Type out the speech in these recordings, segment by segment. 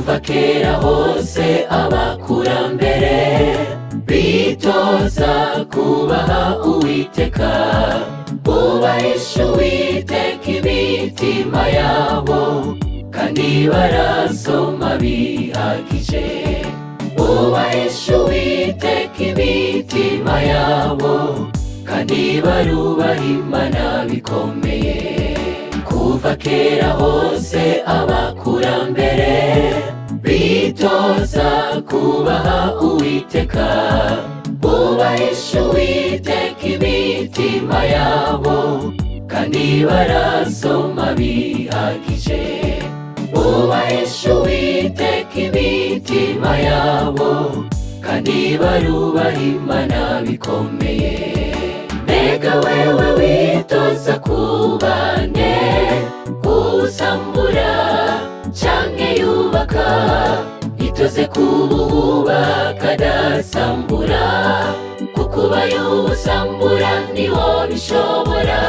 kuva kera hose abakurambere bitoza kubaha Uwiteka, bubahisha Uwiteka imitima yabo, kandi barasoma bihagije. Bubahisha Uwiteka imitima yabo, kandi barubaha Imana bikomeye. Kuva kera hose abakurambere bitoza kubaha Uwiteka, bubahisha Uwiteka imitima yabo, kandi barasoma bihagije. Bubahisha Uwiteka imitima yabo, kandi barubaha Imana bikomeye. Mbega wewe witoza kuba nde, usambura canke yubaka? Itoze kububaka adasambura, kuko ubaye usambura niwo bishobora.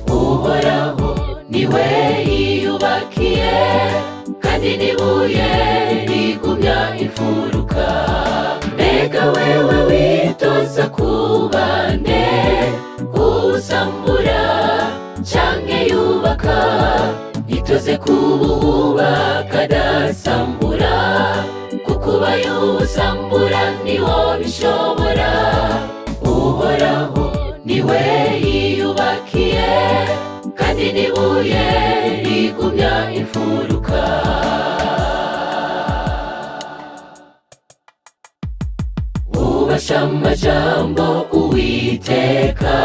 Uhoraho niwe yiyubakiye, kandi n'ibuye rigumya imfuruka. Mbega wewe witoza kuba nde, usambura canke yubaka? Itoze kububaka adasambura, kuko ubaye usambura niwo bishobora. Uhoraho niwe yiyubakiye, kandi n'ibuye rigumya imfuruka. Ubasha amajambo Uwiteka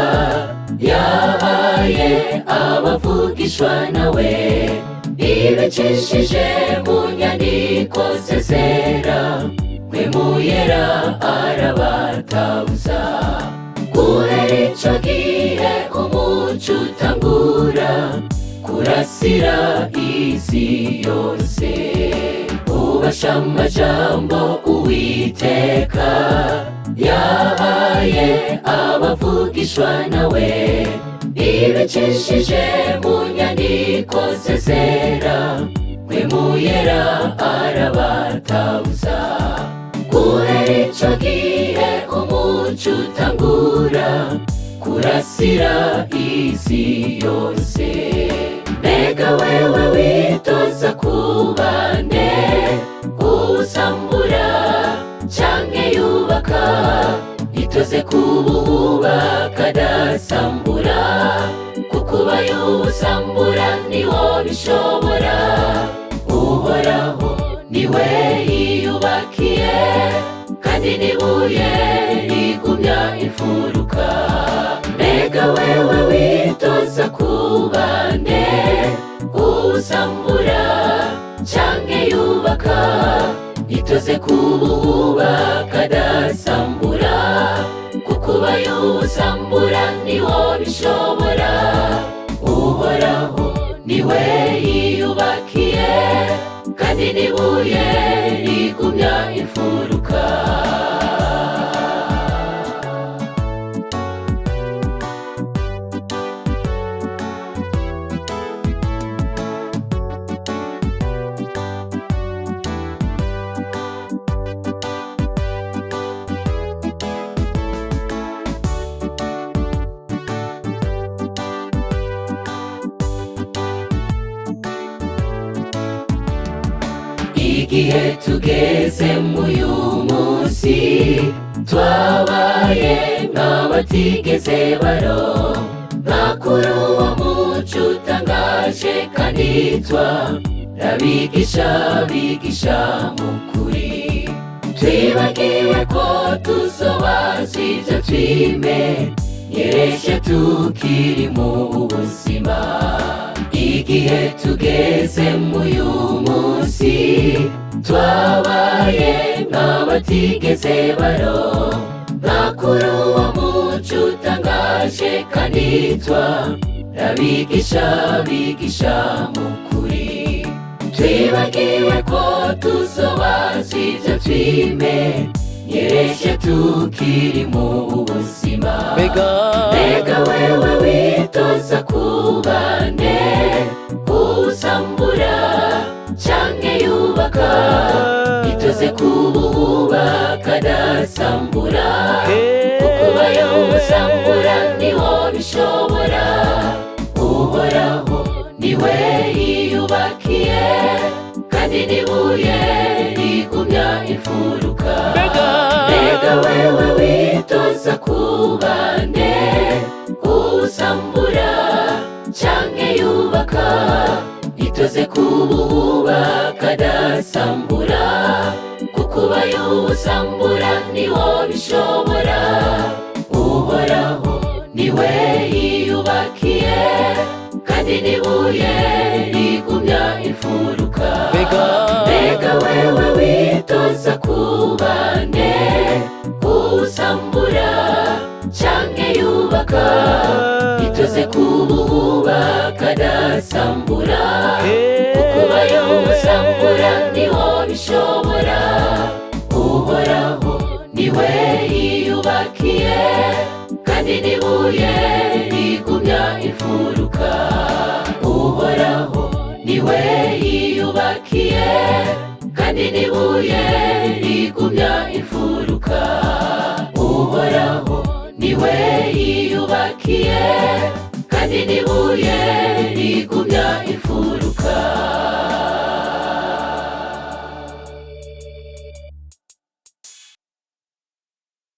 yahaye abavugishwa nawe, ibicishije mu nyandiko ze zera, mpwemu yera arabatabuza. Guhera ico gihe umuco utangura kurasira isi yose. Ubasha amajambo Uwiteka yahaye abavugishwa nawe, ibicishije mu nyandiko ze zera, mpwemu yera arabatabuza. Guhera ico gihe umuco utangura kurasira isi yose. Mbega wewe witoza kuba nde, usambura canke yubaka? Itoze kububaka adasambura, kuko ubaye usambura niwo bishobora. Uhoraho niwe yiyubakiye, kandi n'ibuye rigumya imfuruka. Mbega wewe witoza kuba nde, usambura canke yubaka? Itoze kububaka adasambura, kuko ubaye usambura niwo bishobora. Uhoraho niwe yiyubakiye, kandi n'ibuye rigumya imfuruka. Igihe tugeze muyu munsi, twabaye nk'abatigeze baronka kuri uwo muco utangaje, kandi twarabigisha bigisha mu kuri. Twibagiwe ko tuzobaza ivyo twimenyereje tukiri mu buzima. Igihe tugeze muyu munsi, twabaye nk'abatigeze baronka kuri uwo muco utangaje, kandi twarabigisha bigisha mu kuri. Twibagiwe ko tuzobaza ivyo twimenyereje tukiri mu buzima. Mbega wewe witoza kuba nde, usambura canke yubaka? itoze kubaka adasambura, kuko ubaye usambura niwo bishobora. Uhoraho niwe yiyubakiye, kandi n'ibuye rigumya imfuruka. Mbega wewe witoza kubande, usambura canke yubaka, itoze kubaka adasambura, kuko ubaye usambura niwo bishobora. Uhoraho niwe yiyubakiye, kandi n'ibuye rigumya imfuruka. Mbega wewe witoza kubande, usambura canke yubaka, itoze kubaka adasambura, kuko ubaye usambura niwo bishobora. Uhoraho niwe yiyubakiye, kandi n'ibuye rigumya imfuruka. Uhoraho niwe yiyubakiye, kandi n'ibuye rigumya imfuruka. Uhoraho niwe yiyubakiye, kandi n'ibuye rigumya imfuruka.